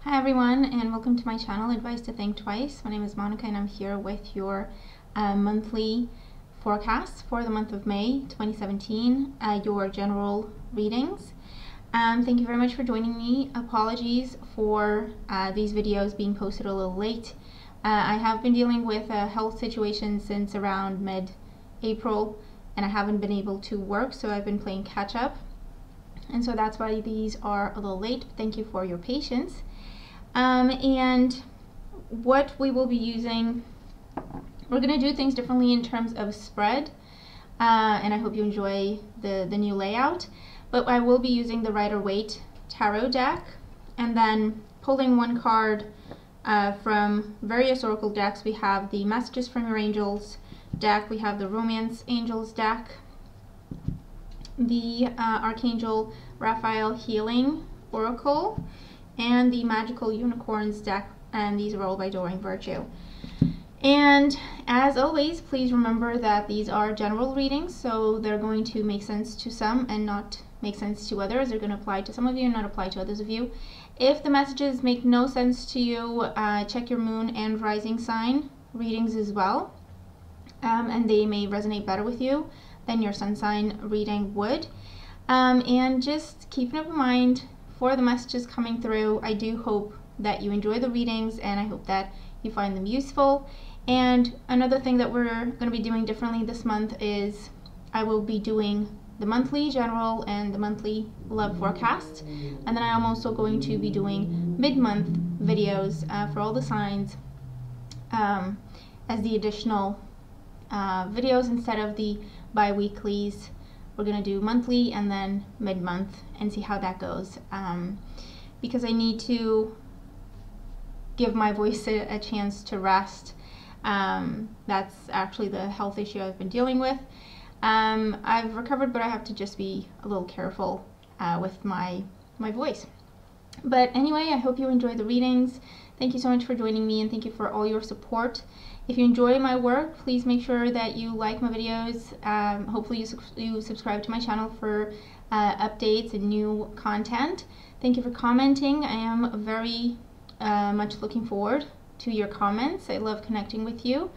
Hi everyone, and welcome to my channel, Advice to Think Twice. My name is Monica and I'm here with your monthly forecast for the month of May 2017, your general readings. Thank you very much for joining me. Apologies for these videos being posted a little late. I have been dealing with a health situation since around mid-April and I haven't been able to work, so I've been playing catch up. And so that's why these are a little late. Thank you for your patience. And what we will be using, we're going to do things differently in terms of spread, and I hope you enjoy the new layout. But I will be using the Rider-Waite tarot deck, and then pulling one card from various oracle decks. We have the Messages from Your Angels deck, we have the Romance Angels deck, the Archangel Raphael Healing Oracle, and the Magical Unicorns deck, and these are all by Doreen Virtue. And as always, please remember that these are general readings, so they're going to make sense to some and not make sense to others. They're going to apply to some of you and not apply to others of you. If the messages make no sense to you, check your moon and rising sign readings as well, and they may resonate better with you than your sun sign reading would. And just keep an open mind for the messages coming through. I do hope that you enjoy the readings and I hope that you find them useful. And another thing that we're going to be doing differently this month is I will be doing the monthly general and the monthly love forecast, and then I'm also going to be doing mid-month videos for all the signs as the additional videos instead of the bi-weeklies. We're going to do monthly and then mid-month and see how that goes, because I need to give my voice a chance to rest. That's actually the health issue I've been dealing with. I've recovered, but I have to just be a little careful with my voice. But anyway, I hope you enjoy the readings. Thank you so much for joining me, and thank you for all your support. If you enjoy my work, please make sure that you like my videos. Hopefully you subscribe to my channel for updates and new content. Thank you for commenting. I am very much looking forward to your comments. I love connecting with you.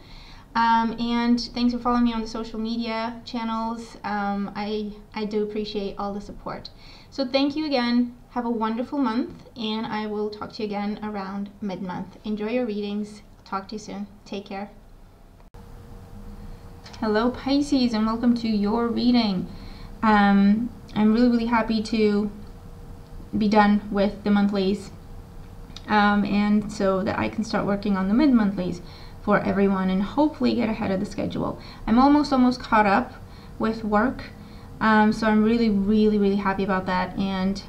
And thanks for following me on the social media channels. I do appreciate all the support. So thank you again. Have a wonderful month, and I will talk to you again around mid-month. Enjoy your readings. Talk to you soon. Take care. Hello Pisces, and welcome to your reading. I'm really happy to be done with the monthlies, and so that I can start working on the mid-monthlies for everyone and hopefully get ahead of the schedule. I'm almost caught up with work, so I'm really happy about that. And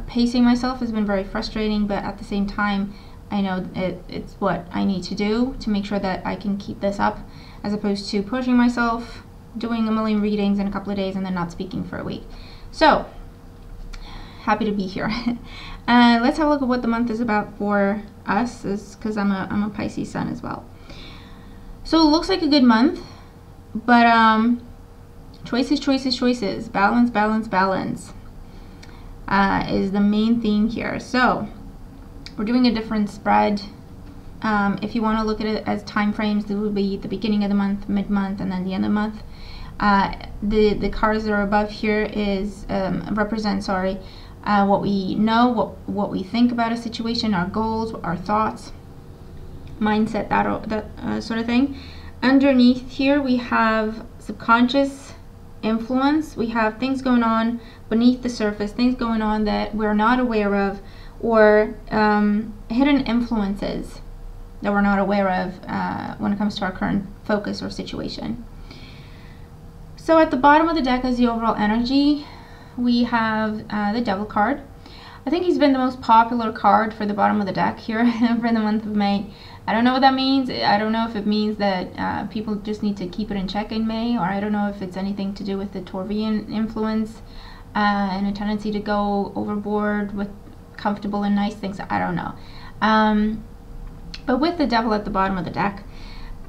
pacing myself has been very frustrating, but at the same time I know it's what I need to do to make sure that I can keep this up, as opposed to pushing myself, doing a million readings in a couple of days and then not speaking for a week. So happy to be here. Let's have a look at what the month is about for us, because I'm a Pisces sun as well. So it looks like a good month, but choices. Balance is the main theme here. So we're doing a different spread. If you want to look at it as time frames, there will be the beginning of the month, mid-month, and then the end of the month. The cards that are above here represent what we know, what we think about a situation, our goals, our thoughts, mindset, that sort of thing. Underneath here we have subconscious influence. We have things going on beneath the surface, things going on that we're not aware of, or hidden influences that we're not aware of when it comes to our current focus or situation. So at the bottom of the deck is the overall energy. We have the Devil card. I think he's been the most popular card for the bottom of the deck here for the month of May. I don't know what that means. I don't know if it means that people just need to keep it in check in May, or I don't know if it's anything to do with the Taurean influence and a tendency to go overboard with comfortable and nice things. I don't know. But with the Devil at the bottom of the deck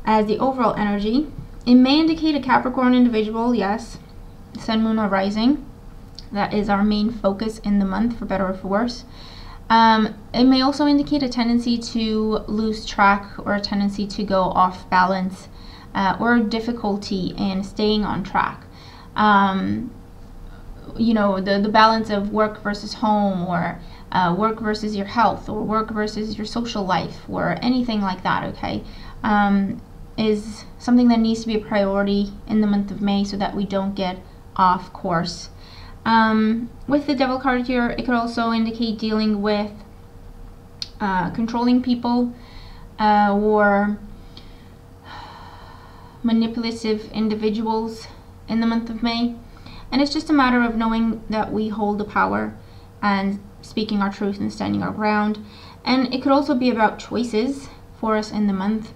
as the overall energy, it may indicate a Capricorn individual, yes, Sun, Moon, or Rising. That is our main focus in the month, for better or for worse. It may also indicate a tendency to lose track or a tendency to go off balance, or difficulty in staying on track. You know, the balance of work versus home, or work versus your health, or work versus your social life, or anything like that, okay, is something that needs to be a priority in the month of May so that we don't get off course. With the Devil card here, it could also indicate dealing with controlling people, or manipulative individuals in the month of May. And it's just a matter of knowing that we hold the power and speaking our truth and standing our ground. And it could also be about choices for us in the month.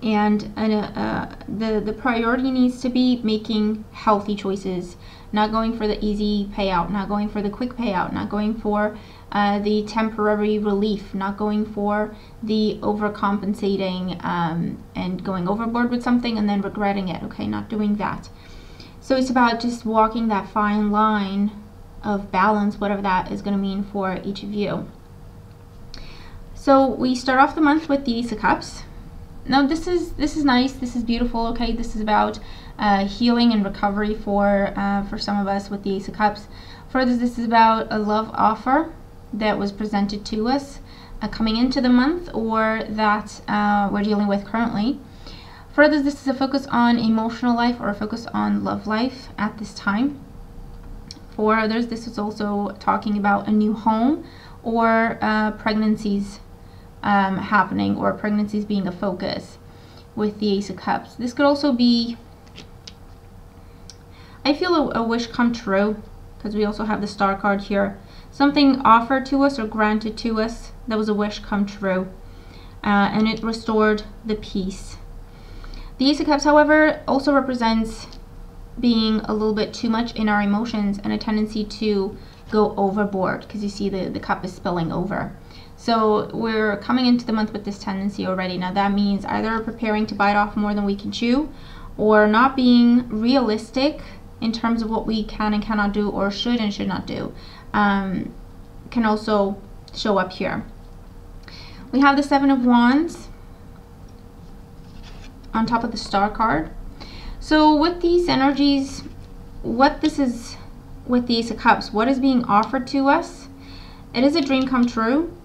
And the priority needs to be making healthy choices, not going for the easy payout, not going for the quick payout, not going for the temporary relief, not going for the overcompensating and going overboard with something and then regretting it, okay, not doing that. So it's about just walking that fine line of balance, whatever that is going to mean for each of you. So we start off the month with the Ace of Cups. Now this is nice, this is beautiful, okay. This is about healing and recovery for some of us with the Ace of Cups. For others, this is about a love offer that was presented to us coming into the month, or that we're dealing with currently. For others, this is a focus on emotional life or a focus on love life at this time. For others, this is also talking about a new home, or pregnancies happening, or pregnancies being a focus with the Ace of Cups. This could also be, I feel, a wish come true, because we also have the Star card here. Something offered to us or granted to us that was a wish come true, and it restored the peace. The Ace of Cups, however, also represents being a little bit too much in our emotions and a tendency to go overboard, because you see the cup is spilling over. So we're coming into the month with this tendency already. Now that means either preparing to bite off more than we can chew, or not being realistic in terms of what we can and cannot do, or should and should not do, can also show up here. We have the Seven of Wands on top of the Star card. So with these energies, what this is with the Ace of Cups, what is being offered to us, it is a dream come true.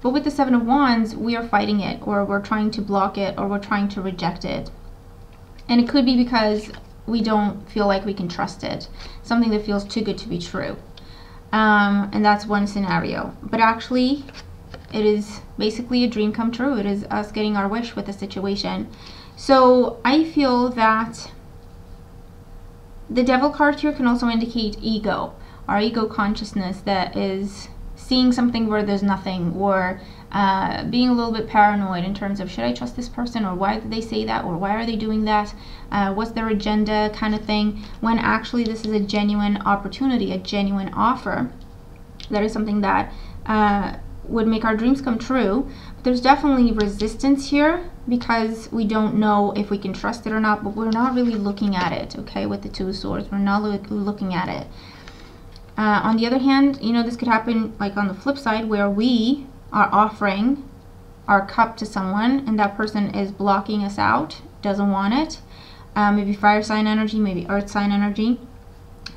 But with the Seven of Wands, we are fighting it, or we're trying to block it, or we're trying to reject it. And it could be because we don't feel like we can trust it, something that feels too good to be true. And that's one scenario. But actually, it is basically a dream come true. It is us getting our wish with the situation. So I feel that the Devil card here can also indicate ego, our ego consciousness that is seeing something where there's nothing, or being a little bit paranoid in terms of, should I trust this person, or why did they say that, or why are they doing that, what's their agenda, kind of thing, when actually this is a genuine opportunity, a genuine offer. That is something that would make our dreams come true. But there's definitely resistance here, because we don't know if we can trust it or not, but we're not really looking at it, okay, with the Two of Swords. We're not looking at it. On the other hand, you know, this could happen like on the flip side, where we are offering our cup to someone and that person is blocking us out, doesn't want it. Maybe fire sign energy, maybe earth sign energy.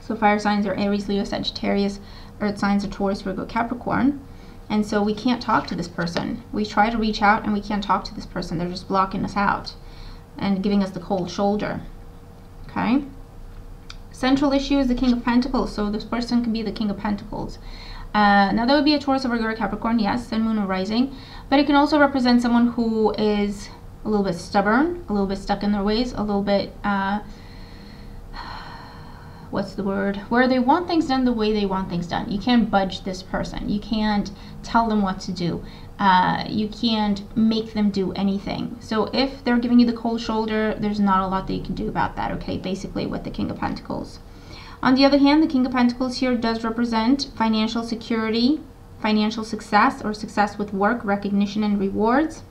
So fire signs are Aries, Leo, Sagittarius. Earth signs are Taurus, Virgo, Capricorn. And so we can't talk to this person. We try to reach out and we can't talk to this person. They're just blocking us out and giving us the cold shoulder. Okay? Central issue is the King of Pentacles, so this person can be the King of Pentacles. Now that would be a Taurus, a Virgo, or Capricorn, yes, Sun, Moon, or Rising, but it can also represent someone who is a little bit stubborn, a little bit stuck in their ways, a little bit, what's the word, where they want things done the way they want things done. You can't budge this person. You can't tell them what to do. You can't make them do anything. So if they're giving you the cold shoulder, there's not a lot that you can do about that, okay, basically with the King of Pentacles. On the other hand, the King of Pentacles here does represent financial security, financial success, or success with work, recognition, and rewards.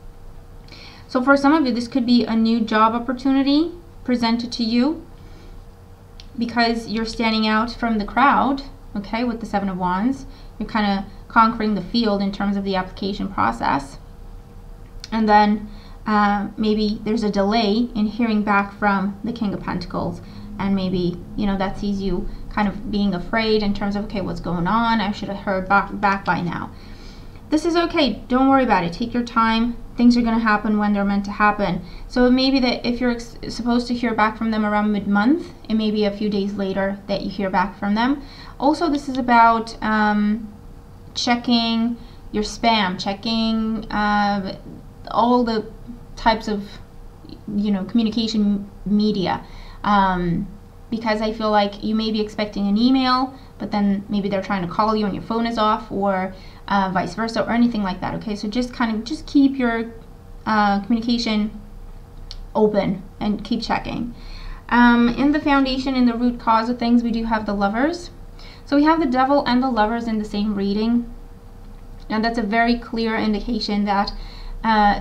So for some of you, this could be a new job opportunity presented to you because you're standing out from the crowd, okay, with the Seven of Wands. you're kind of conquering the field in terms of the application process. And then maybe there's a delay in hearing back from the King of Pentacles, and maybe, you know, that sees you kind of being afraid in terms of, okay, what's going on? I should have heard back by now. This is okay. Don't worry about it. Take your time. Things are going to happen when they're meant to happen. So it may be that if you're supposed to hear back from them around mid-month, it may be a few days later that you hear back from them. Also, this is about checking your spam, checking all the types of, you know, communication media. Because I feel like you may be expecting an email, but then maybe they're trying to call you and your phone is off, or vice versa, or anything like that. Okay, so just keep your communication open and keep checking. In the foundation, in the root cause of things, we do have the Lovers. So we have the Devil and the Lovers in the same reading, and that's a very clear indication that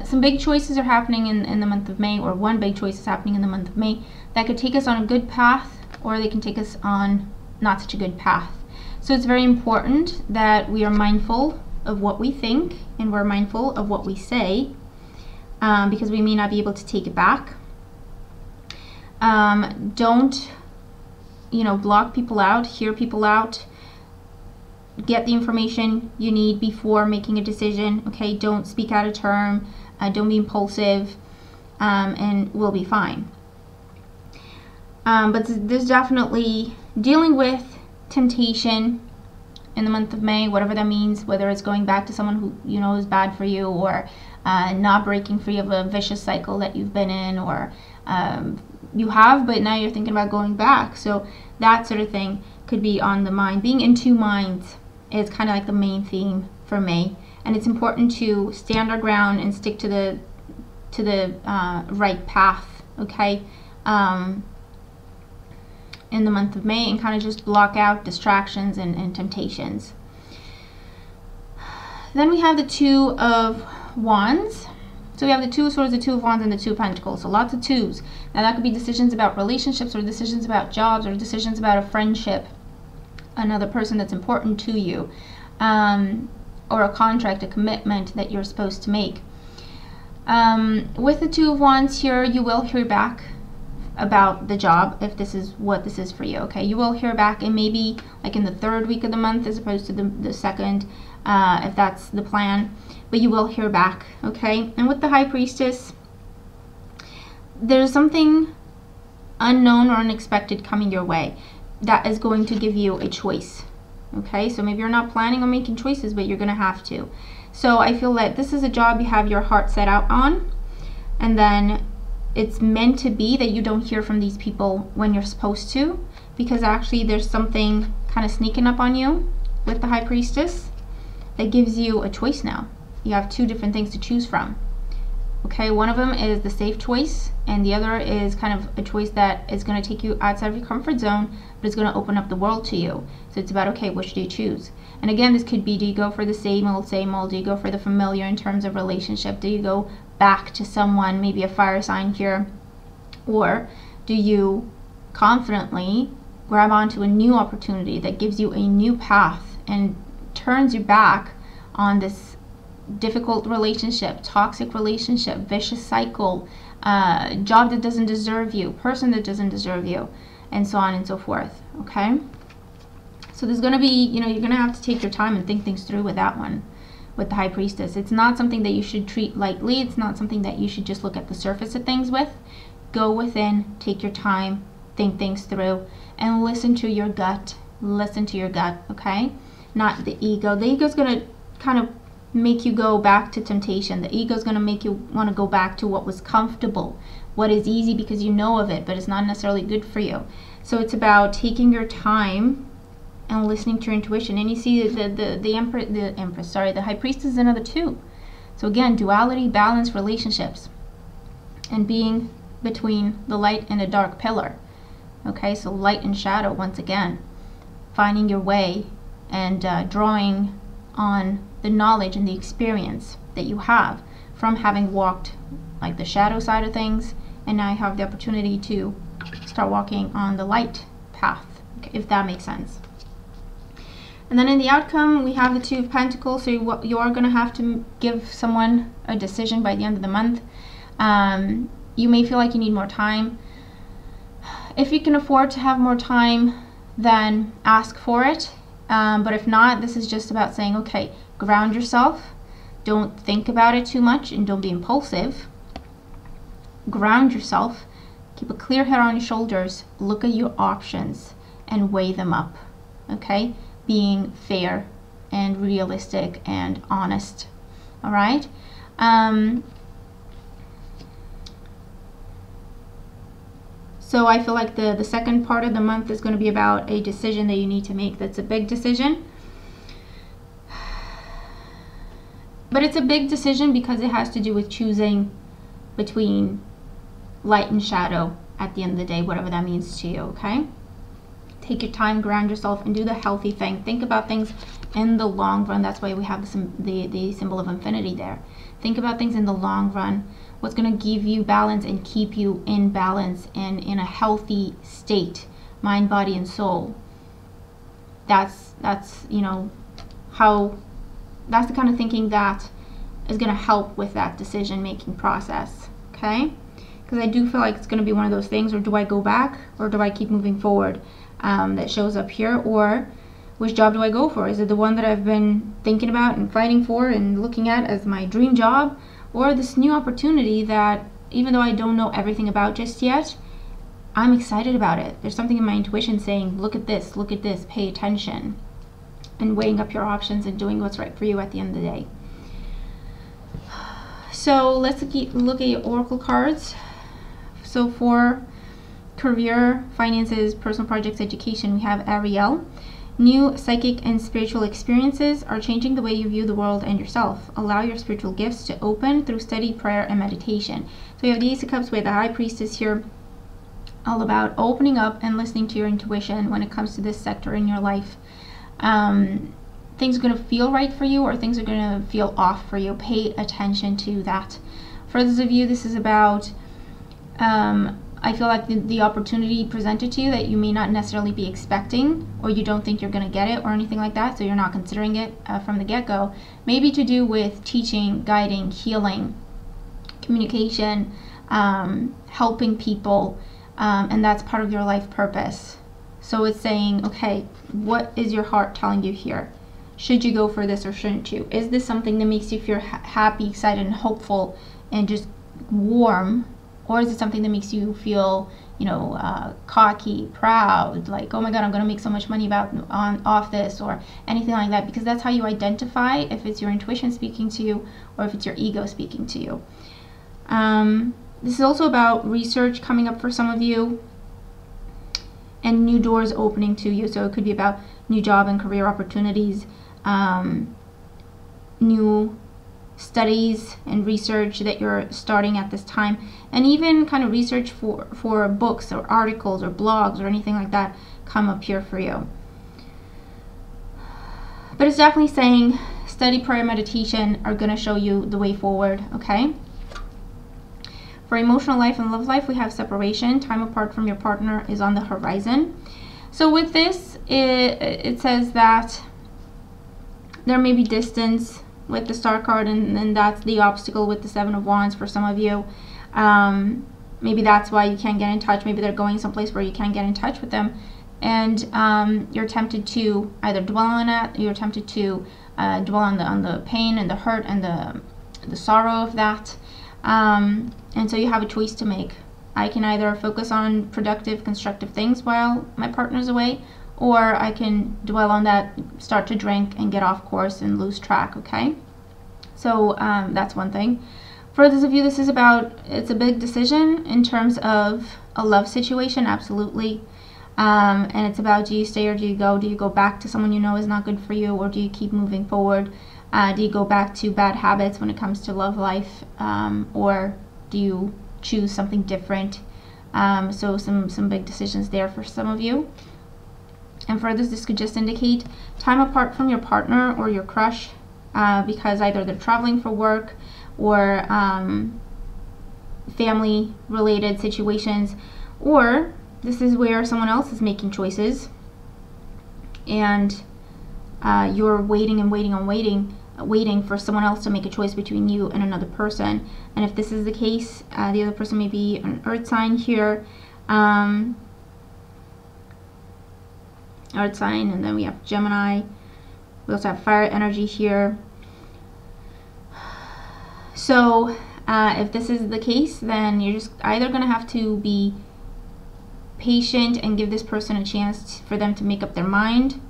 some big choices are happening in the month of May, or one big choice is happening in the month of May that could take us on a good path, or they can take us on not such a good path. So it's very important that we are mindful of what we think, and we're mindful of what we say, because we may not be able to take it back. Don't, you know, block people out, hear people out. Get the information you need before making a decision. Okay, don't speak out of term, don't be impulsive, and we'll be fine. But there's definitely dealing with temptation in the month of May, whatever that means, whether it's going back to someone who you know is bad for you, or not breaking free of a vicious cycle that you've been in, or you have, but now you're thinking about going back. So that sort of thing could be on the mind. Being in two minds is kind of like the main theme for May, and it's important to stand our ground and stick to the right path. Okay. In the month of May, and kind of just block out distractions and temptations. Then we have the Two of Wands. So we have the Two of Swords, the Two of Wands, and the Two of Pentacles. So lots of twos. Now that could be decisions about relationships, or decisions about jobs, or decisions about a friendship, another person that's important to you, or a contract, a commitment that you're supposed to make. With the Two of Wands here, you will hear back about the job, if this is what this is for you. Okay, you will hear back, and maybe like in the third week of the month as opposed to the second, if that's the plan, but you will hear back. Okay, and with the High Priestess, there's something unknown or unexpected coming your way that is going to give you a choice. Okay, so maybe you're not planning on making choices, but you're gonna have to. So I feel that this is a job you have your heart set out on, and then it's meant to be that you don't hear from these people when you're supposed to, because actually there's something kind of sneaking up on you with the High Priestess that gives you a choice now. You have two different things to choose from. Okay, one of them is the safe choice, and the other is kind of a choice that is going to take you outside of your comfort zone, but it's going to open up the world to you. So it's about, okay, which do you choose? And again, this could be, do you go for the same old? Do you go for the familiar in terms of relationship? Do you go back to someone, maybe a fire sign here? Or do you confidently grab onto a new opportunity that gives you a new path and turns you back on this difficult relationship, toxic relationship, vicious cycle, job that doesn't deserve you, person that doesn't deserve you, and so on and so forth? Okay, so there's going to be, you know, you're going to have to take your time and think things through with that one, with the High Priestess. It's not something that you should treat lightly. It's not something that you should just look at the surface of things with. Go within, take your time, think things through, and listen to your gut. Listen to your gut, okay? Not the ego. The ego is going to kind of make you go back to temptation. The ego is going to make you want to go back to what was comfortable, what is easy because you know of it, but it's not necessarily good for you. So it's about taking your time and listening to your intuition. And you see the High Priestess is another two. So again, duality, balance, relationships, and being between the light and the dark pillar. Okay, so light and shadow once again, finding your way and drawing on the knowledge and the experience that you have from having walked like the shadow side of things, and now you have the opportunity to start walking on the light path, okay, if that makes sense. And then in the outcome, we have the Two of Pentacles. So you are going to have to give someone a decision by the end of the month. You may feel like you need more time. If you can afford to have more time, then ask for it. But if not, this is just about saying, okay, ground yourself. Don't think about it too much and don't be impulsive. Ground yourself. Keep a clear head on your shoulders. Look at your options and weigh them up. Okay? Being fair and realistic and honest. All right? So I feel like the second part of the month is going to be about a decision that you need to make. That's a big decision. But it's a big decision because it has to do with choosing between light and shadow at the end of the day, whatever that means to you, okay? Take your time, ground yourself, and do the healthy thing. Think about things in the long run. That's why we have the symbol of infinity there. Think about things in the long run. What's going to give you balance and keep you in balance and in a healthy state, mind, body, and soul. That's you know, that's the kind of thinking that is going to help with that decision-making process, okay? Because I do feel like it's going to be one of those things, or do I go back, or do I keep moving forward, that shows up here, or which job do I go for? Is it the one that I've been thinking about and fighting for and looking at as my dream job, or this new opportunity that, even though I don't know everything about just yet, I'm excited about it. There's something in my intuition saying, look at this, pay attention, and weighing up your options and doing what's right for you at the end of the day. So let's look at your oracle cards. So for career, finances, personal projects, education, we have Ariel. New psychic and spiritual experiences are changing the way you view the world and yourself. Allow your spiritual gifts to open through steady prayer and meditation. So we have the Ace of Cups with the High Priestess here, all about opening up and listening to your intuition when it comes to this sector in your life. Things are going to feel right for you, or things are going to feel off for you. Pay attention to that. For those of you, this is about, I feel like the opportunity presented to you that you may not necessarily be expecting, or you don't think you're going to get it or anything like that, so you're not considering it from the get-go, maybe to do with teaching, guiding, healing, communication, helping people, and that's part of your life purpose. So it's saying, okay, what is your heart telling you here? Should you go for this or shouldn't you? Is this something that makes you feel happy, excited, and hopeful, and just warm? Or is it something that makes you feel, you know, cocky, proud, like, oh my God, I'm going to make so much money off this, or anything like that? Because that's how you identify if it's your intuition speaking to you or if it's your ego speaking to you. This is also about research coming up for some of you, and new doors opening to you. So it could be about new job and career opportunities, new studies and research that you're starting at this time, and even kind of research for books or articles or blogs or anything like that come up here for you. But it's definitely saying study, prayer, meditation are going to show you the way forward, okay? For emotional life and love life, we have separation. Time apart from your partner is on the horizon. So with this, it says that there may be distance with the Star card, and that's the obstacle with the Seven of Wands for some of you. Maybe that's why you can't get in touch. Maybe they're going someplace where you can't get in touch with them, and you're tempted to either dwell on it, you're tempted to dwell on the pain and the hurt and the sorrow of that. And so you have a choice to make. I can either focus on productive, constructive things while my partner's away, or I can dwell on that, start to drink and get off course and lose track, okay? So that's one thing. For those of you, this is about, it's a big decision in terms of a love situation, absolutely. And it's about, do you stay or do you go? Do you go back to someone you know is not good for you, or do you keep moving forward? Do you go back to bad habits when it comes to love life, or do you choose something different? So some big decisions there for some of you. And for others, this could just indicate time apart from your partner or your crush, because either they're traveling for work or family related situations, or this is where someone else is making choices and you're waiting and waiting and waiting for someone else to make a choice between you and another person. And if this is the case, the other person may be an earth sign here. Earth sign, and then we have Gemini. We also have fire energy here. So if this is the case, then you're just either going to have to be patient and give this person a chance for them to make up their mind.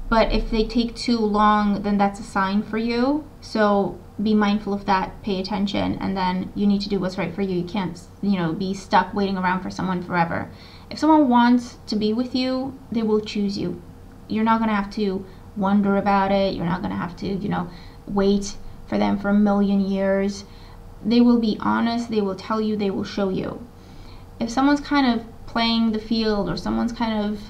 But if they take too long, then that's a sign for you. So be mindful of that, pay attention, and then you need to do what's right for you. You can't, be stuck waiting around for someone forever. If someone wants to be with you, they will choose you. You're not going to have to wonder about it. You're not going to have to, wait for them for a million years. They will be honest. They will tell you. They will show you. If someone's kind of playing the field, or someone's kind of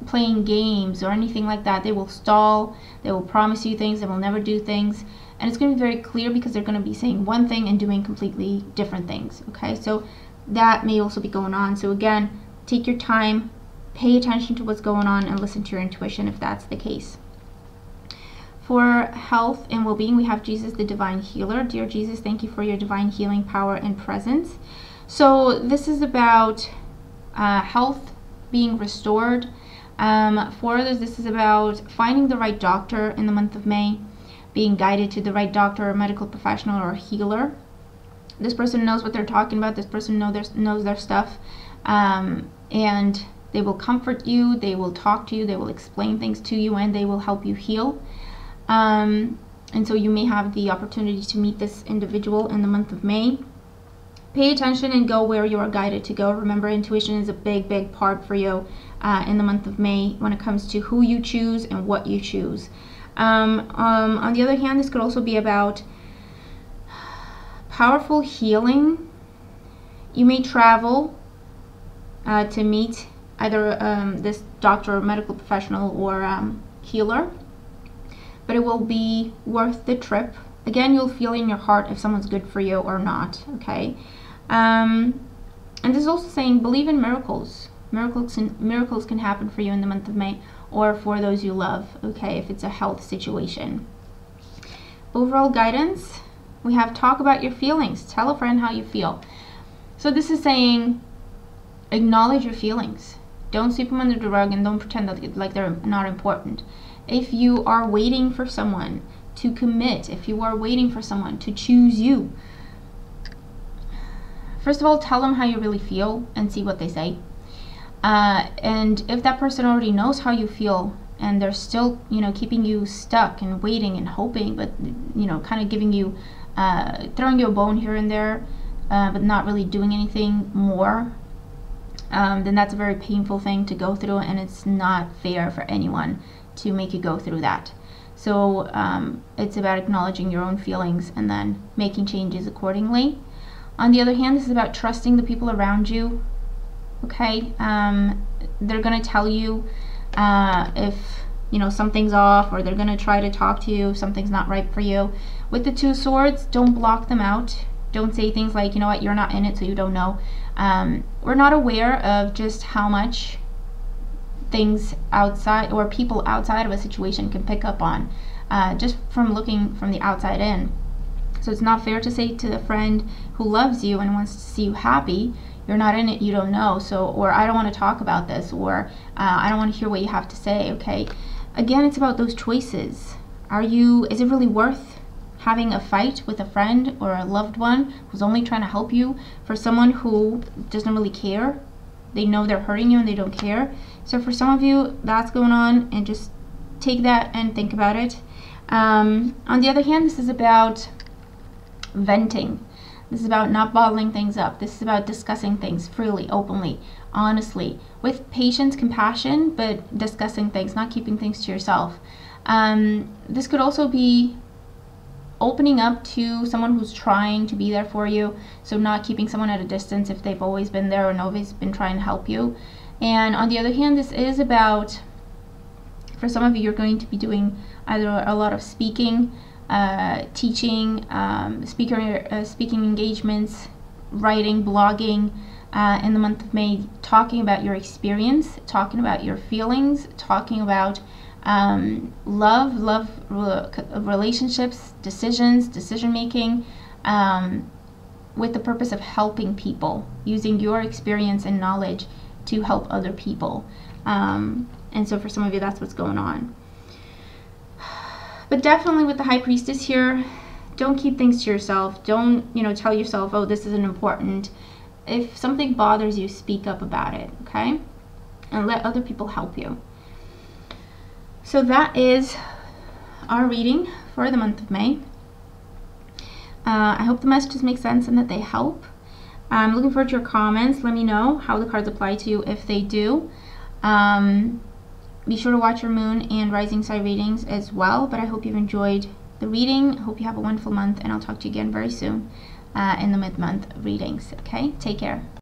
playing games or anything like that, they will stall. They will promise you things. They will never do things. And it's going to be very clear because they're going to be saying one thing and doing completely different things. Okay, so that may also be going on. So again, take your time, pay attention to what's going on, and listen to your intuition if that's the case. For health and well-being, we have Jesus, the divine healer. Dear Jesus, thank you for your divine healing power and presence. So this is about health being restored. For others, this is about finding the right doctor in the month of May, being guided to the right doctor or medical professional or healer. This person knows what they're talking about. This person knows their stuff, and they will comfort you, they will talk to you, they will explain things to you, and they will help you heal. And so you may have the opportunity to meet this individual in the month of May. Pay attention and go where you are guided to go. Remember, intuition is a big part for you in the month of May when it comes to who you choose and what you choose. On the other hand, this could also be about powerful healing. You may travel to meet either this doctor or medical professional or healer, but it will be worth the trip. Again, you'll feel in your heart if someone's good for you or not, okay? And this is also saying believe in miracles. Miracles can happen for you in the month of May, or for those you love, okay, if it's a health situation. Overall guidance, we have talk about your feelings. Tell a friend how you feel. So this is saying acknowledge your feelings. Don't sweep them under the rug and don't pretend that like they're not important. If you are waiting for someone to commit, if you are waiting for someone to choose you, first of all, tell them how you really feel and see what they say. And if that person already knows how you feel and they're still, keeping you stuck and waiting and hoping, but, kind of giving you, throwing you a bone here and there, but not really doing anything more, then that's a very painful thing to go through, and it's not fair for anyone to make you go through that. So it's about acknowledging your own feelings and then making changes accordingly. On the other hand, this is about trusting the people around you. Okay, they're gonna tell you if something's off, or they're gonna try to talk to you if something's not right for you. With the Two Swords, don't block them out. Don't say things like, you know what, you're not in it, so you don't know. We're not aware of just how much things outside or people outside of a situation can pick up on just from looking from the outside in. So it's not fair to say to a friend who loves you and wants to see you happy, you're not in it, you don't know, so, or I don't want to talk about this, or I don't want to hear what you have to say, okay? Again, it's about those choices. Is it really worth having a fight with a friend or a loved one who's only trying to help you for someone who doesn't really care? They know they're hurting you and they don't care. So for some of you, that's going on, and just take that and think about it. On the other hand, this is about venting. This is about not bottling things up. This is about discussing things freely, openly, honestly, with patience, compassion, but discussing things, not keeping things to yourself. This could also be opening up to someone who's trying to be there for you, so not keeping someone at a distance if they've always been there and always been trying to help you. And on the other hand, this is about, for some of you, you're going to be doing either a lot of speaking, teaching, speaking engagements, writing, blogging in the month of May, talking about your experience, talking about your feelings, talking about love, relationships, decision making, with the purpose of helping people, using your experience and knowledge to help other people. And so for some of you, that's what's going on. But definitely with the High Priestess here, don't keep things to yourself. Don't, tell yourself, oh, this isn't important. If something bothers you, speak up about it, okay? And let other people help you. So that is our reading for the month of May. I hope the messages make sense and that they help. I'm looking forward to your comments. Let me know how the cards apply to you if they do. Be sure to watch your moon and rising sign readings as well. But I hope you've enjoyed the reading. I hope you have a wonderful month, and I'll talk to you again very soon in the mid-month readings. Okay, take care.